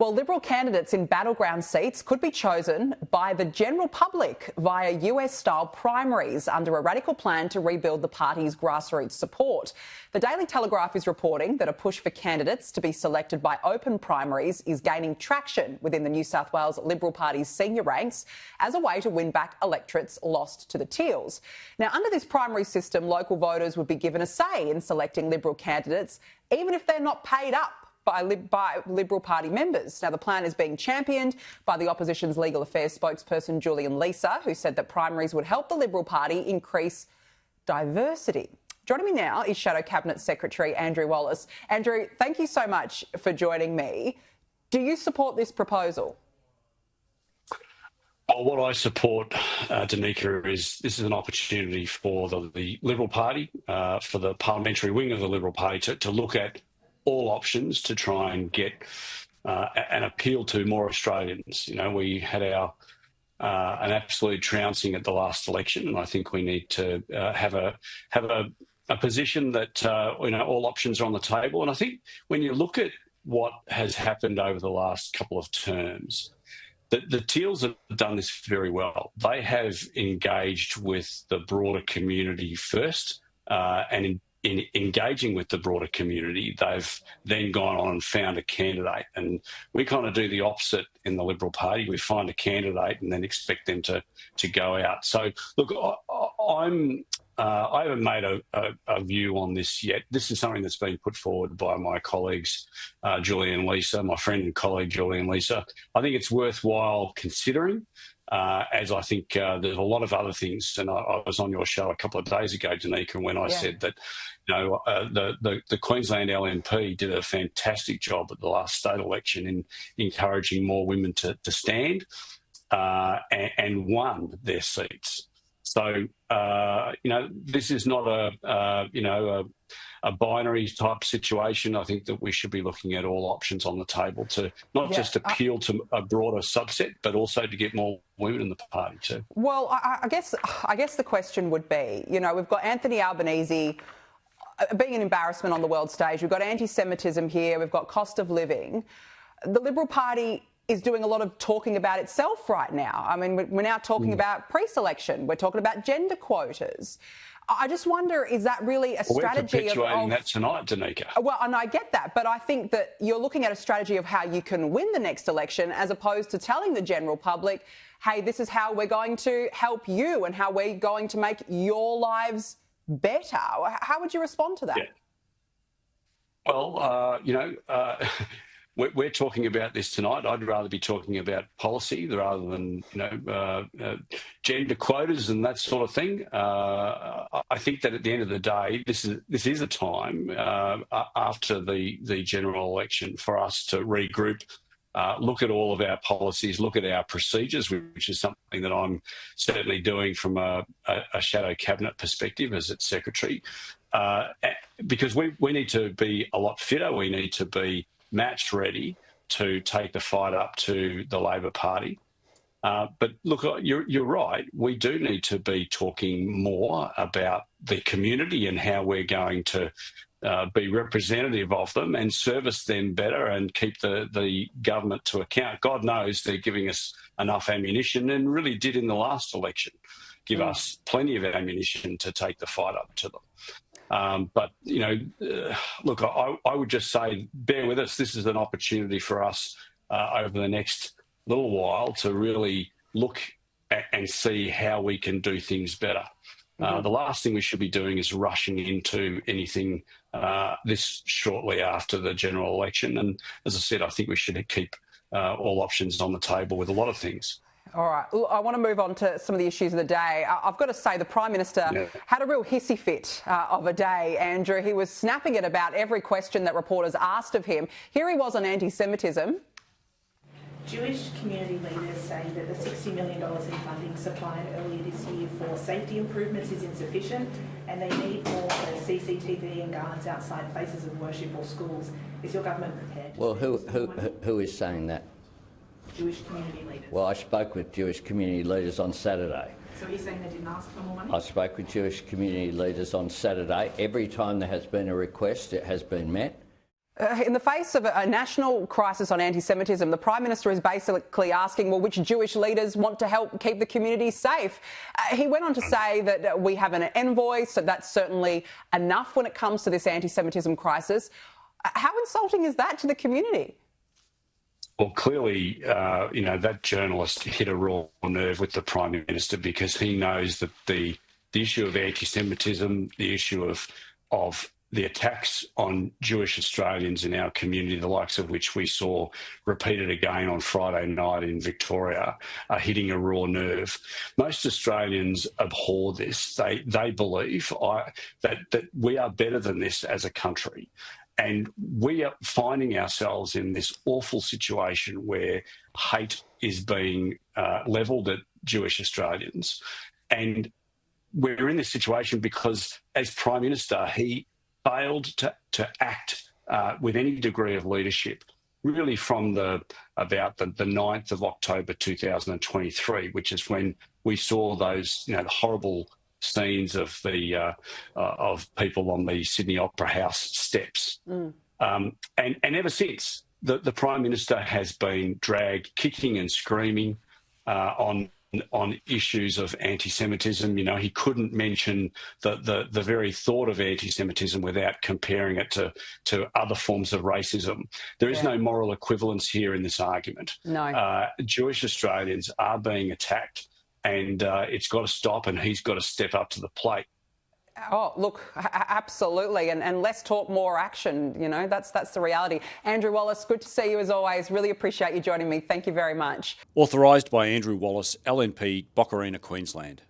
Well, Liberal candidates in battleground seats could be chosen by the general public via US-style primaries under a radical plan to rebuild the party's grassroots support. The Daily Telegraph is reporting that a push for candidates to be selected by open primaries is gaining traction within the New South Wales Liberal Party's senior ranks as a way to win back electorates lost to the Teals. Now, under this primary system, local voters would be given a say in selecting Liberal candidates, even if they're not paid up by Liberal Party members. Now, the plan is being championed by the opposition's legal affairs spokesperson, Julian Leeser, who said that primaries would help the Liberal Party increase diversity. Joining me now is Shadow Cabinet Secretary Andrew Wallace. Andrew, thank you so much for joining me. Do you support this proposal? Well, what I support, Danica, is this is an opportunity for the Liberal Party, for the parliamentary wing of the Liberal Party to look at all options to try and get an appeal to more Australians. You know, we had an absolute trouncing at the last election, and I think we need to have a position that all options are on the table. And I think when you look at what has happened over the last couple of terms, the Teals have done this very well. They have engaged with the broader community first, and in engaging with the broader community, they've then gone on and found a candidate. And we kind of do the opposite in the Liberal Party. We find a candidate and then expect them to go out. So, look, I haven't made a view on this yet. This is something that's been put forward by my colleagues, Julian Leeser, my friend and colleague Julian Leeser. I think it's worthwhile considering. As I think there's a lot of other things, and I was on your show a couple of days ago, Danica, when I said that, the Queensland LNP did a fantastic job at the last state election in encouraging more women to stand and won their seats. So, this is not a binary type situation. I think that we should be looking at all options on the table to not just appeal to a broader subset, but also to get more women in the party too. Well, I guess the question would be, we've got Anthony Albanese being an embarrassment on the world stage. We've got anti-Semitism here. We've got cost of living. The Liberal Party is doing a lot of talking about itself right now. I mean, we're now talking about pre-selection. We're talking about gender quotas. I just wonder, is that really a strategy? We're perpetuating that tonight, Danica. Well, and I get that, but I think that you're looking at a strategy of how you can win the next election as opposed to telling the general public, hey, this is how we're going to help you and how we're going to make your lives better. How would you respond to that? Yeah. Well, we're talking about this tonight. I'd rather be talking about policy rather than, gender quotas and that sort of thing. I think that at the end of the day, this is a time after the general election for us to regroup, look at all of our policies, look at our procedures, which is something that I'm certainly doing from a shadow cabinet perspective as its secretary, because we need to be a lot fitter. We need to be match ready to take the fight up to the Labor Party. But look, you're right. We do need to be talking more about the community and how we're going to be representative of them and service them better and keep the government to account. God knows they're giving us enough ammunition, and really did in the last election give us plenty of ammunition to take the fight up to them. But, look, I would just say, bear with us. This is an opportunity for us over the next little while to really look and see how we can do things better. The last thing we should be doing is rushing into anything this shortly after the general election. And as I said, I think we should keep all options on the table with a lot of things. All right. I want to move on to some of the issues of the day. I've got to say the Prime Minister had a real hissy fit of a day, Andrew. He was snapping at about every question that reporters asked of him. Here he was on anti-Semitism. Jewish community leaders say that the $60 million in funding supplied earlier this year for safety improvements is insufficient and they need more CCTV and guards outside places of worship or schools. Is your government prepared? Well, who is saying that? Jewish community leaders. Well, I spoke with Jewish community leaders on Saturday. So you're saying they didn't ask for more money? I spoke with Jewish community leaders on Saturday. Every time there has been a request, it has been met. In the face of a national crisis on anti-Semitism, the Prime Minister is basically asking, well, which Jewish leaders want to help keep the community safe? He went on to say that we have an envoy, so that's certainly enough when it comes to this anti-Semitism crisis. How insulting is that to the community? Well, clearly, that journalist hit a raw nerve with the Prime Minister, because he knows that the issue of anti-Semitism, the issue of the attacks on Jewish Australians in our community, the likes of which we saw repeated again on Friday night in Victoria, are hitting a raw nerve. Most Australians abhor this. They believe that we are better than this as a country. And we are finding ourselves in this awful situation where hate is being levelled at Jewish Australians. And we're in this situation because, as Prime Minister, he failed to act with any degree of leadership, really from about the 9th of October 2023, which is when we saw those the horrible scenes of of people on the Sydney Opera House steps. And ever since, the Prime Minister has been dragged kicking and screaming on issues of anti-Semitism. He couldn't mention the very thought of anti-Semitism without comparing it to other forms of racism. There is no moral equivalence here in this argument. No. Jewish Australians are being attacked, and it's got to stop, and he's got to step up to the plate. Oh, look, absolutely. And less talk, more action. That's the reality. Andrew Wallace, good to see you as always. Really appreciate you joining me. Thank you very much. Authorised by Andrew Wallace, LNP, Boccarina, Queensland.